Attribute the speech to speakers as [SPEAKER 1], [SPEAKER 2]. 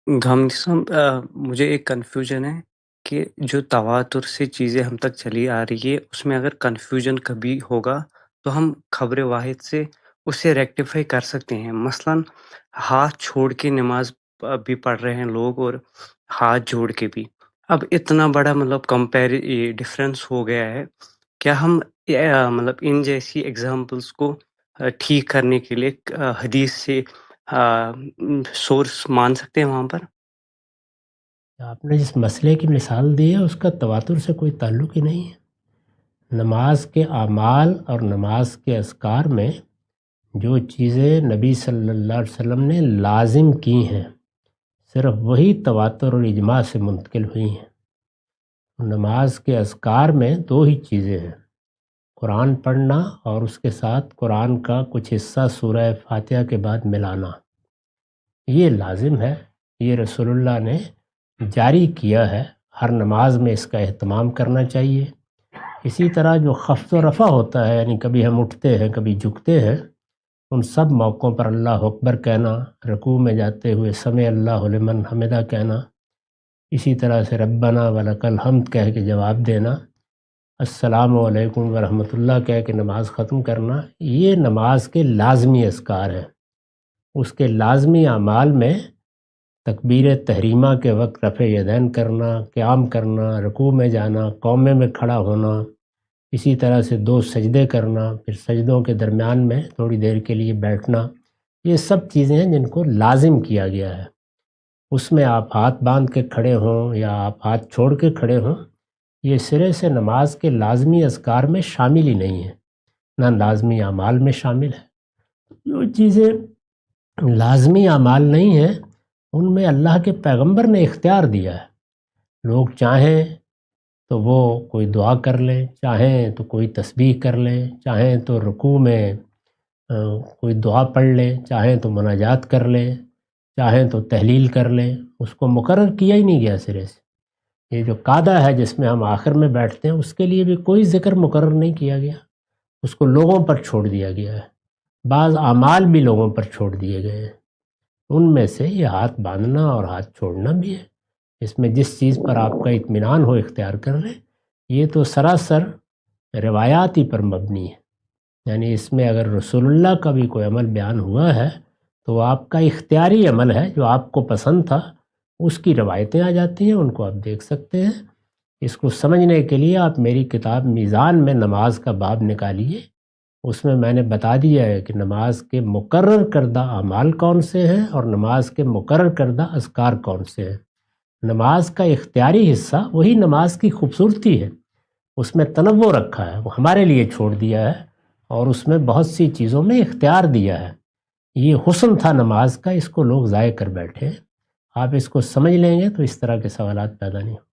[SPEAKER 1] غامدی صاحب مجھے ایک کنفیوژن ہے کہ جو تواتر سے چیزیں ہم تک چلی آ رہی ہے اس میں اگر کنفیوژن کبھی ہوگا تو ہم خبر واحد سے اسے ریکٹیفائی کر سکتے ہیں، مثلاً ہاتھ چھوڑ کے نماز بھی پڑھ رہے ہیں لوگ اور ہاتھ جوڑ کے بھی۔ اب اتنا بڑا ڈفرینس ہو گیا ہے، کیا ہم مطلب ان جیسی ایگزامپلس کو ٹھیک کرنے کے لیے حدیث سے سورس مان سکتے ہیں وہاں پر؟
[SPEAKER 2] آپ نے جس مسئلے کی مثال دی ہے اس کا تواتر سے کوئی تعلق ہی نہیں ہے۔ نماز کے اعمال اور نماز کے اذکار میں جو چیزیں نبی صلی اللہ علیہ وسلم نے لازم کی ہیں صرف وہی تواتر اور اجماع سے منتقل ہوئی ہیں۔ نماز کے اذکار میں دو ہی چیزیں ہیں، قرآن پڑھنا اور اس کے ساتھ قرآن کا کچھ حصہ سورہ فاتحہ کے بعد ملانا، یہ لازم ہے، یہ رسول اللہ نے جاری کیا ہے، ہر نماز میں اس کا اہتمام کرنا چاہیے۔ اسی طرح جو خفض و رفع ہوتا ہے، یعنی کبھی ہم اٹھتے ہیں کبھی جھکتے ہیں، ان سب موقعوں پر اللہ اکبر کہنا، رکوع میں جاتے ہوئے سمع اللہ لمن حمدہ کہنا، اسی طرح سے ربنا ولک الحمد کہہ کے جواب دینا، السلام علیکم ورحمۃ اللہ کہہ کے نماز ختم کرنا، یہ نماز کے لازمی اذکار ہیں۔ اس کے لازمی اعمال میں تکبیر تحریمہ کے وقت رفع یدین کرنا، قیام کرنا، رکوع میں جانا، قومے میں کھڑا ہونا، اسی طرح سے 2 سجدے کرنا، پھر سجدوں کے درمیان میں تھوڑی دیر کے لیے بیٹھنا، یہ سب چیزیں ہیں جن کو لازم کیا گیا ہے۔ اس میں آپ ہاتھ باندھ کے کھڑے ہوں یا آپ ہاتھ چھوڑ کے کھڑے ہوں، یہ سرے سے نماز کے لازمی اذکار میں شامل ہی نہیں ہے، نہ لازمی اعمال میں شامل ہے۔ جو چیزیں لازمی اعمال نہیں ہیں ان میں اللہ کے پیغمبر نے اختیار دیا ہے، لوگ چاہیں تو وہ کوئی دعا کر لیں، چاہیں تو کوئی تسبیح کر لیں، چاہیں تو رکوع میں کوئی دعا پڑھ لیں، چاہیں تو مناجات کر لیں، چاہیں تو تحلیل کر لیں، اس کو مقرر کیا ہی نہیں گیا سرے سے۔ یہ جو قعدہ ہے جس میں ہم آخر میں بیٹھتے ہیں، اس کے لیے بھی کوئی ذکر مقرر نہیں کیا گیا، اس کو لوگوں پر چھوڑ دیا گیا ہے۔ بعض اعمال بھی لوگوں پر چھوڑ دیے گئے ہیں، ان میں سے یہ ہاتھ باندھنا اور ہاتھ چھوڑنا بھی ہے۔ اس میں جس چیز پر آپ کا اطمینان ہو اختیار کر لیں، یہ تو سراسر روایاتی پر مبنی ہے، یعنی اس میں اگر رسول اللہ کا بھی کوئی عمل بیان ہوا ہے تو آپ کا اختیاری عمل ہے، جو آپ کو پسند تھا، اس کی روایتیں آ جاتی ہیں، ان کو آپ دیکھ سکتے ہیں۔ اس کو سمجھنے کے لیے آپ میری کتاب میزان میں نماز کا باب نکالیے، اس میں نے بتا دیا ہے کہ نماز کے مقرر کردہ اعمال کون سے ہیں اور نماز کے مقرر کردہ اذکار کون سے ہیں۔ نماز کا اختیاری حصہ وہی نماز کی خوبصورتی ہے، اس میں تنوع رکھا ہے، وہ ہمارے لیے چھوڑ دیا ہے، اور اس میں بہت سی چیزوں میں اختیار دیا ہے۔ یہ حسن تھا نماز کا، اس کو لوگ ضائع کر بیٹھے۔ آپ اس کو سمجھ لیں گے تو اس طرح کے سوالات پیدا نہیں ہوں۔